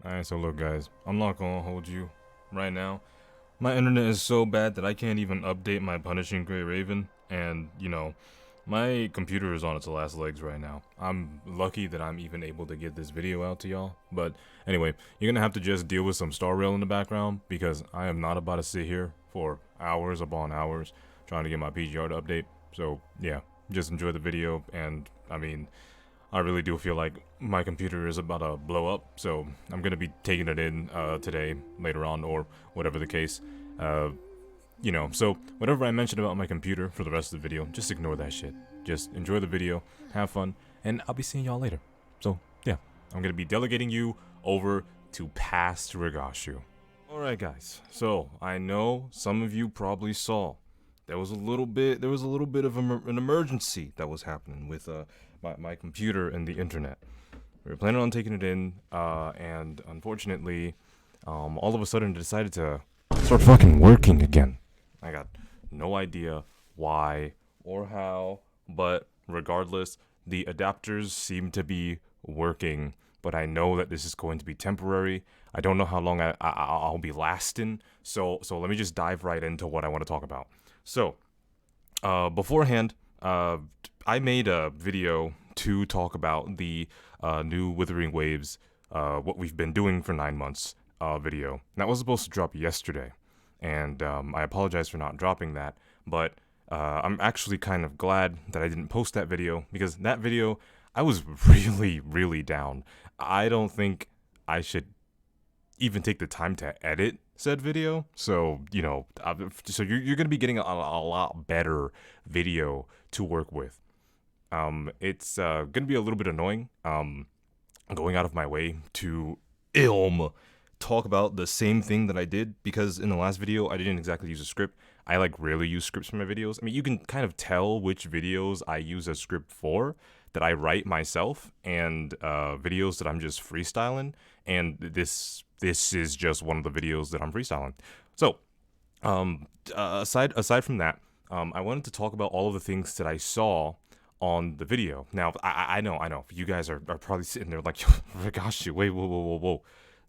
Alright, so look guys, I'm not gonna hold you right now. My internet is so bad that I can't even update my Punishing Gray Raven, and, my computer is on its last legs right now. I'm lucky that I'm even able to get this video out to y'all, but anyway, you're gonna have to just deal with some Star Rail in the background, because I am not about to sit here for hours upon hours trying to get my PGR to update, so yeah, just enjoy the video, and, I really do feel like my computer is about to blow up, so I'm gonna be taking it in today, later on, or whatever the case. So whatever I mentioned about my computer for the rest of the video, just ignore that shit. Just enjoy the video, have fun, and I'll be seeing y'all later. So yeah, I'm gonna be delegating you over to past Rigashu. Alright guys, so I know some of you probably saw there was a little bit of an emergency that was happening with my computer and the internet. We were planning on taking it in, and unfortunately, all of a sudden it decided to start fucking working again. I got no idea why or how, but regardless, the adapters seem to be working, but I know that this is going to be temporary. I don't know how long I'll be lasting, so let me just dive right into what I want to talk about. So, beforehand, I made a video to talk about the new Withering Waves, what we've been doing for 9 months video. And that was supposed to drop yesterday, and I apologize for not dropping that, but I'm actually kind of glad that I didn't post that video, because that video, I was really down. I don't think I should even take the time to edit said video, so you're gonna be getting a lot better video to work with. It's gonna be a little bit annoying, going out of my way to talk about the same thing that I did, because in the last video I didn't exactly use a script. I rarely use scripts for my videos. I mean, you can kind of tell which videos I use a script for, that I write myself, and videos that I'm just freestyling, and this is just one of the videos that I'm freestyling. So, aside from that, I wanted to talk about all of the things that I saw on the video. Now, I know, you guys are probably sitting there like, Rigashi, wait, whoa.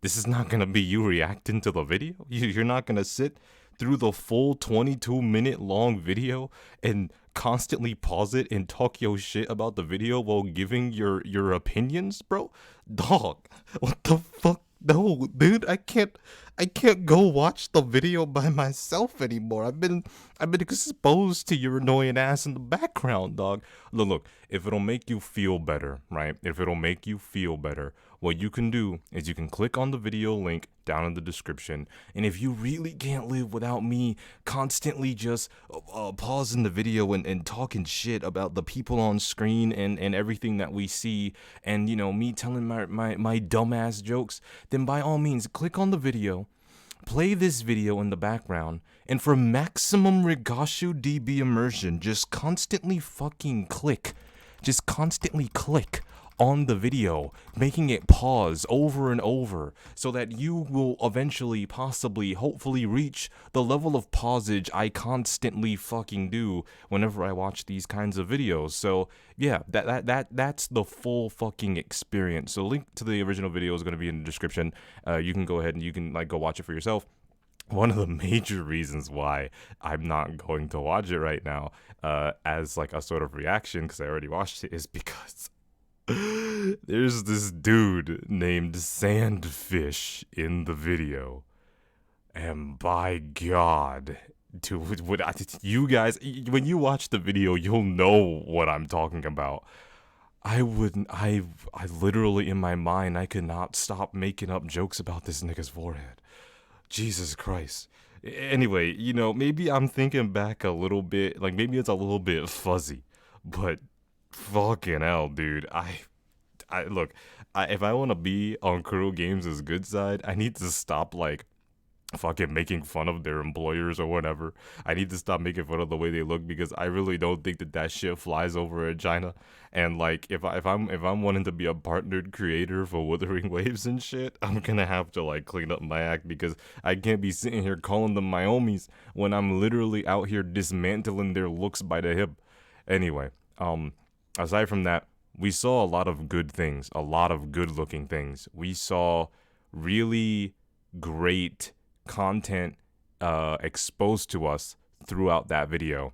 This is not gonna be you reacting to the video? You're not gonna sit through the full 22-minute long video and constantly pause it and talk your shit about the video while giving your opinions, bro? Dog, what the fuck? No, dude, I can't go watch the video by myself anymore. I've been exposed to your annoying ass in the background, dog. Look, if it'll make you feel better, right? If it'll make you feel better, what you can do is you can click on the video link down in the description, and if you really can't live without me constantly just pausing the video and talking shit about the people on screen and everything that we see, and me telling my dumbass jokes, then by all means click on the video, play this video in the background, and for maximum Rigashu DB immersion, just constantly click on the video, making it pause over and over, so that you will eventually, possibly, hopefully reach the level of pausage I constantly fucking do whenever I watch these kinds of videos. So yeah, that's the full fucking experience. So link to the original video is going to be in the description. You can go ahead and you can go watch it for yourself. One of the major reasons why I'm not going to watch it right now, as a sort of reaction, because I already watched it, is because there's this dude named Sandfish in the video, and by God, you guys, when you watch the video, you'll know what I'm talking about. I literally, in my mind, I could not stop making up jokes about this nigga's forehead. Jesus Christ. Anyway, maybe I'm thinking back a little bit, maybe it's a little bit fuzzy, but fucking hell, dude. Look, if I want to be on Kurogames' good side, I need to stop, fucking making fun of their employers or whatever. I need to stop making fun of the way they look, because I really don't think that shit flies over in China. And if I'm wanting to be a partnered creator for Withering Waves and shit, I'm gonna have to clean up my act, because I can't be sitting here calling them my homies when I'm literally out here dismantling their looks by the hip. Anyway, aside from that, we saw a lot of good things, a lot of good looking things. We saw really great content exposed to us throughout that video.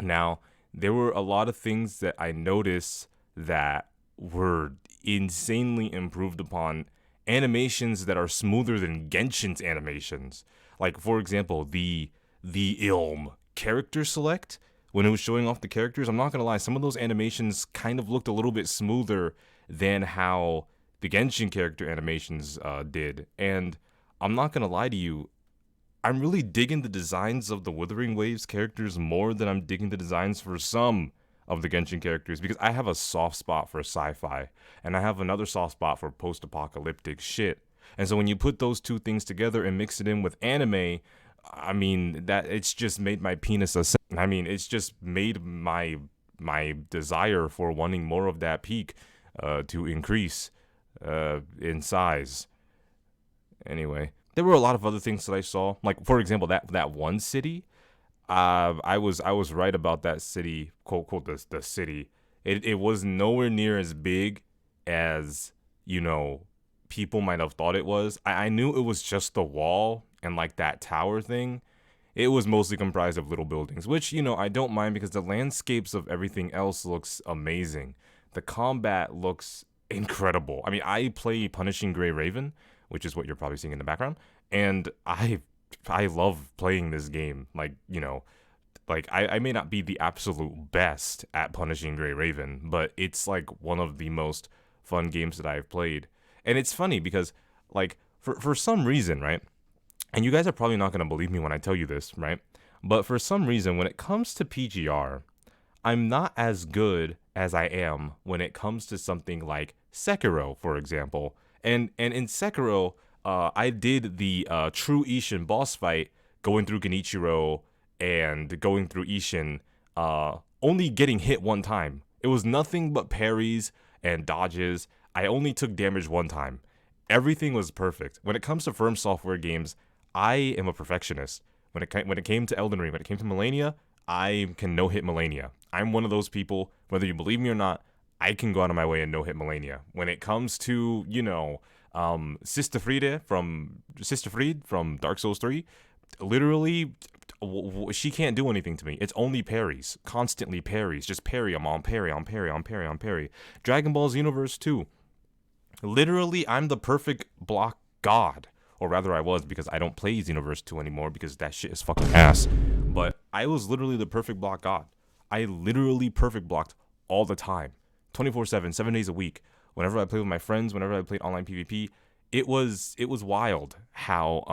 Now, there were a lot of things that I noticed that were insanely improved upon. Animations that are smoother than Genshin's animations. Like, for example, the Ilm character select, when it was showing off the characters, I'm not gonna lie, some of those animations kind of looked a little bit smoother than how the Genshin character animations did. And I'm not gonna lie to you, I'm really digging the designs of the Wuthering Waves characters more than I'm digging the designs for some of the Genshin characters, because I have a soft spot for sci-fi and I have another soft spot for post-apocalyptic shit. And so when you put those two things together and mix it in with anime, I mean, that it's just made my penis a I mean, it's just made my desire for wanting more of that peak to increase in size. Anyway, there were a lot of other things that I saw. Like, for example, that one city. I was right about that city, quote quote, the city. It was nowhere near as big as, you know, people might have thought it was. I knew it was just the wall and like that tower thing. It was mostly comprised of little buildings, which, you know, I don't mind because the landscapes of everything else looks amazing. The combat looks incredible. I mean, I play Punishing Gray Raven, which is what you're probably seeing in the background, and I love playing this game. Like, you know, like I may not be the absolute best at Punishing Gray Raven, but it's like one of the most fun games that I've played. And it's funny because, like, for some reason, right? And you guys are probably not gonna believe me when I tell you this, right? But for some reason, when it comes to PGR, I'm not as good as I am when it comes to something like Sekiro, for example. And in Sekiro, I did the true Ishin boss fight, going through Genichiro and going through Ishin, only getting hit one time. It was nothing but parries and dodges. I only took damage one time. Everything was perfect. When it comes to Firm Software games, I am a perfectionist. When it came to Elden Ring, when it came to Melania, I can no hit Melania. I'm one of those people, whether you believe me or not, I can go out of my way and no hit Melania. When it comes to, you know, Sister Fried from Dark Souls 3, literally, she can't do anything to me. It's only parries, constantly parries, just parry. I'm on parry, on parry, on parry, on parry. Dragon Ball Xenoverse 2, literally, I'm the perfect block god. Or rather, I was, because I don't play Xenoverse 2 anymore because that shit is fucking ass. But I was literally the perfect block god. I literally perfect blocked all the time, 24/7, 7 days a week. Whenever I played with my friends, whenever I played online PvP, it was wild how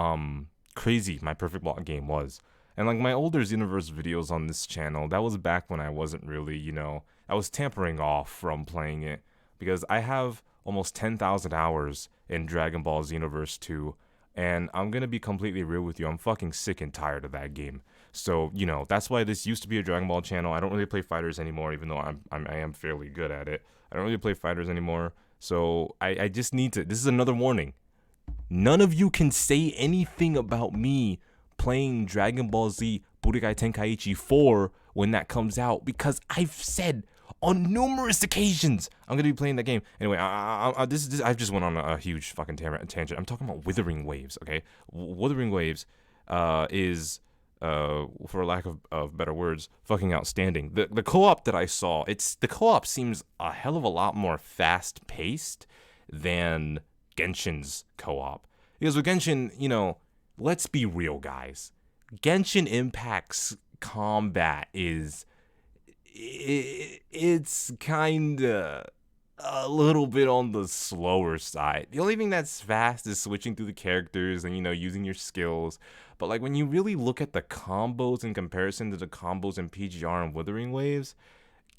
crazy my perfect block game was. And like my older Xenoverse videos on this channel, that was back when I wasn't really, you know, I was tampering off from playing it, because I have almost 10,000 hours in Dragon Ball Xenoverse 2. And I'm going to be completely real with you, I'm fucking sick and tired of that game. So, you know, that's why this used to be a Dragon Ball channel. I don't really play fighters anymore, even though I am fairly good at it. I don't really play fighters anymore. So I just need to, this is another warning. None of you can say anything about me playing Dragon Ball Z Budokai Tenkaichi 4 when that comes out, because I've said on numerous occasions I'm gonna be playing that game. Anyway, I've just went on a huge fucking tangent. I'm talking about Wuthering Waves, okay? Wuthering Waves is, for lack of better words, fucking outstanding. The co-op that I saw, the co-op seems a hell of a lot more fast-paced than Genshin's co-op. Because with Genshin, you know, let's be real, guys. Genshin Impact's combat is, it's kinda a little bit on the slower side. The only thing that's fast is switching through the characters and, you know, using your skills. But like when you really look at the combos in comparison to the combos in PGR and Wuthering Waves,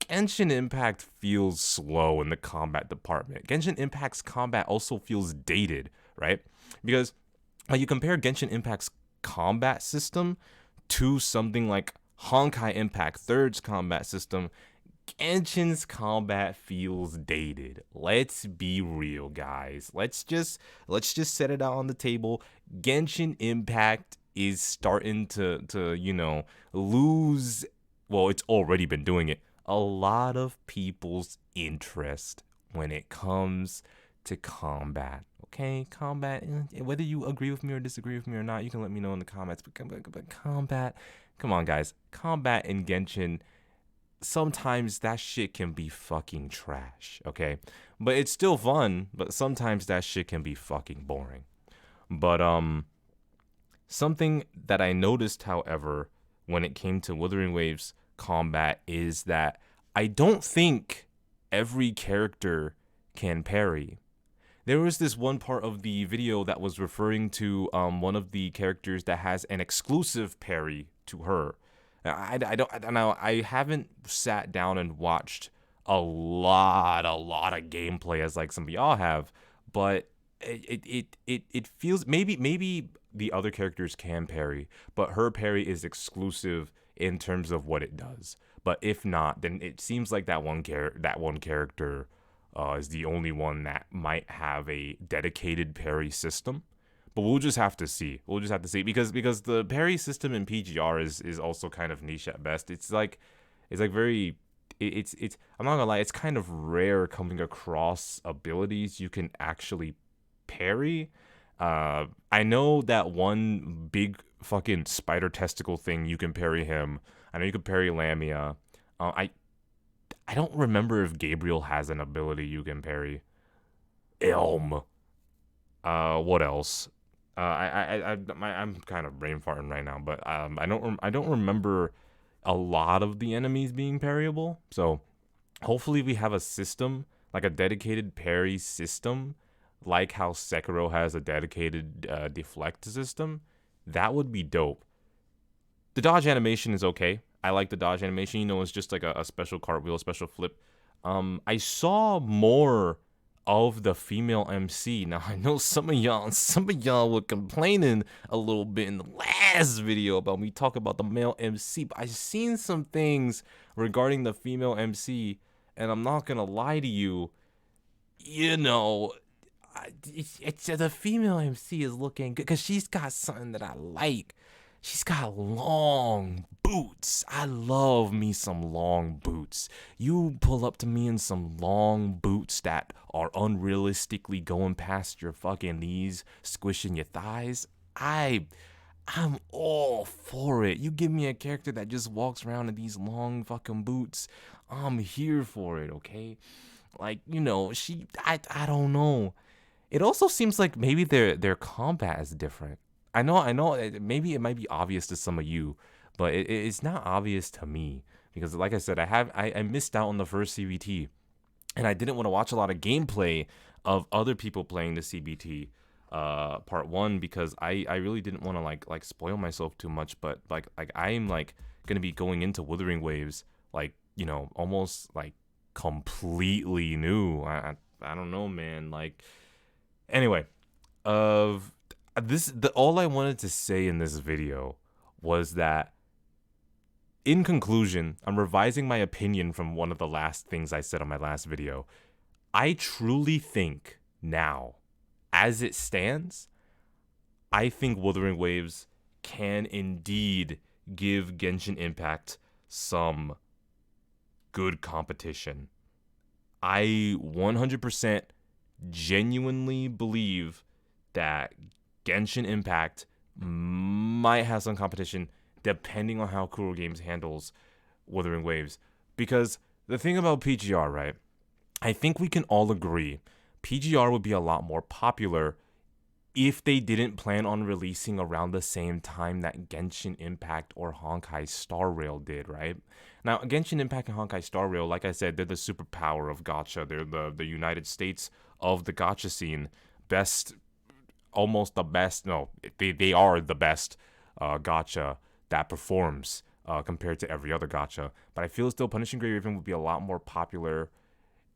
Genshin Impact feels slow in the combat department. Genshin Impact's combat also feels dated, right? Because you compare Genshin Impact's combat system to something like Honkai Impact Third's combat system, Genshin's combat feels dated. Let's be real, guys. Let's just set it out on the table. Genshin Impact is starting to you know, lose, well, it's already been doing it, a lot of people's interest when it comes to combat. Okay, combat. Whether you agree with me or disagree with me or not, you can let me know in the comments. But combat, come on, guys. Combat in Genshin, sometimes that shit can be fucking trash. Okay, but it's still fun. But sometimes that shit can be fucking boring. But something that I noticed, however, when it came to Wuthering Waves combat is that I don't think every character can parry. There was this one part of the video that was referring to one of the characters that has an exclusive parry to her. I don't know. I haven't sat down and watched a lot of gameplay as like some of y'all have, but it feels maybe the other characters can parry, but her parry is exclusive in terms of what it does. But if not, then it seems like that one character is the only one that might have a dedicated parry system. But we'll just have to see. We'll just have to see because the parry system in PGR is also kind of niche at best. It's like very it's I'm not gonna lie, it's kind of rare coming across abilities you can actually parry. I know that one big fucking spider testicle thing you can parry him. I know you can parry Lamia. I don't remember if Gabriel has an ability you can parry. Elm. What else? I'm kind of brain farting right now, but I don't remember a lot of the enemies being parryable. So hopefully we have a system, like a dedicated parry system, like how Sekiro has a dedicated deflect system. That would be dope. The dodge animation is okay. I like the dodge animation. You know, it's just like a special cartwheel, a special flip. I saw more of the female MC. Now I know some of y'all were complaining a little bit in the last video about me talking about the male MC, but I've seen some things regarding the female MC, and I'm not gonna lie to you. You know, it's the female MC is looking good because she's got something that I like. She's got long boots. I love me some long boots. You pull up to me in some long boots that are unrealistically going past your fucking knees, squishing your thighs. I'm all for it. You give me a character that just walks around in these long fucking boots. I'm here for it, okay? Like, you know, I don't know. It also seems like maybe their combat is different. I know. Maybe it might be obvious to some of you, but it's not obvious to me because, like I said, I missed out on the first CBT, and I didn't want to watch a lot of gameplay of other people playing the CBT part one because I really didn't want to like spoil myself too much. But like I'm like gonna be going into Wuthering Waves like, you know, almost like completely new. I don't know, man. Like, anyway, of the all I wanted to say in this video was that, in conclusion, I'm revising my opinion from one of the last things I said on my last video. I truly think now, as it stands, I think Wuthering Waves can indeed give Genshin Impact some good competition. I 100% genuinely believe that Genshin Impact might have some competition depending on how Kurogames handles Wuthering Waves. Because the thing about PGR, right? I think we can all agree PGR would be a lot more popular if they didn't plan on releasing around the same time that Genshin Impact or Honkai Star Rail did, right? Now, Genshin Impact and Honkai Star Rail, like I said, they're the superpower of Gacha. They're the United States of the Gacha scene. Best, almost the best, no, they are the best Gacha that performs compared to every other Gacha. But I feel still Punishing Grey Raven would be a lot more popular.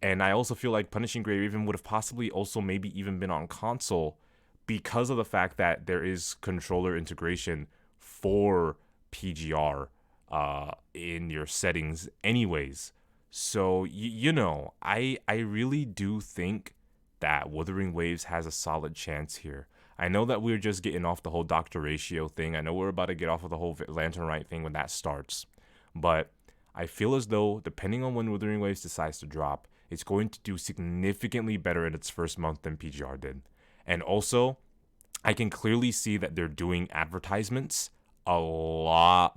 And I also feel like Punishing Grey Raven would have possibly also maybe even been on console because of the fact that there is controller integration for PGR in your settings anyways. So, you know, I really do think that Wuthering Waves has a solid chance here. I know that we're just getting off the whole Dr. Ratio thing. I know we're about to get off of the whole Lantern Right thing when that starts. But I feel as though, depending on when Wuthering Waves decides to drop, it's going to do significantly better in its first month than PGR did. And also, I can clearly see that they're doing advertisements a lot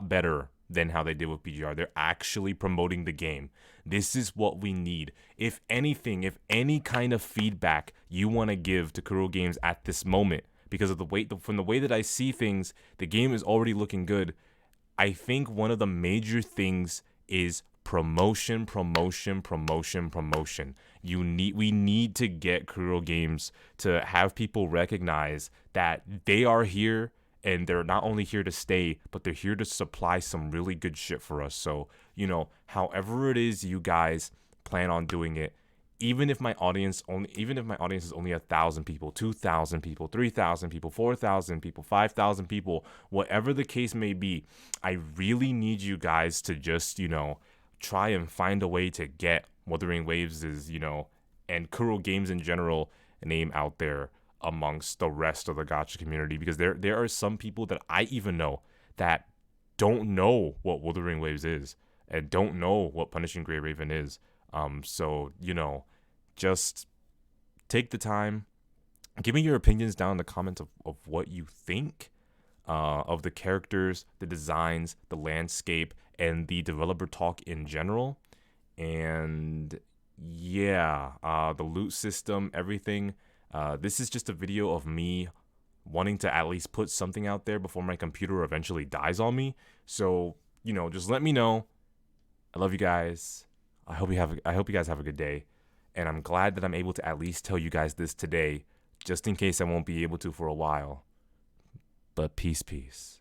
better than how they did with PGR. They're actually promoting the game. This is what we need. If anything, if any kind of feedback you want to give to Kurogames at this moment, because of from the way that I see things, the game is already looking good. I think one of the major things is promotion. We need to get Kurogames to have people recognize that they are here, and they're not only here to stay, but they're here to supply some really good shit for us. So, however it is you guys plan on doing it, even if my audience is only 1,000 people, 2,000 people, 3,000 people, 4,000 people, 5,000 people, whatever the case may be, I really need you guys to just, try and find a way to get Wuthering Waves and Kurogames in general name out there amongst the rest of the gacha community, because there are some people that I even know that don't know what Wuthering Waves is and don't know what Punishing Gray Raven is. So, just take the time, give me your opinions down in the comments of what you think of the characters, the designs, the landscape, and the developer talk in general. And yeah, the loot system, everything. This is just a video of me wanting to at least put something out there before my computer eventually dies on me. So, just let me know. I love you guys. I hope you guys have a good day. And I'm glad that I'm able to at least tell you guys this today, just in case I won't be able to for a while. But peace.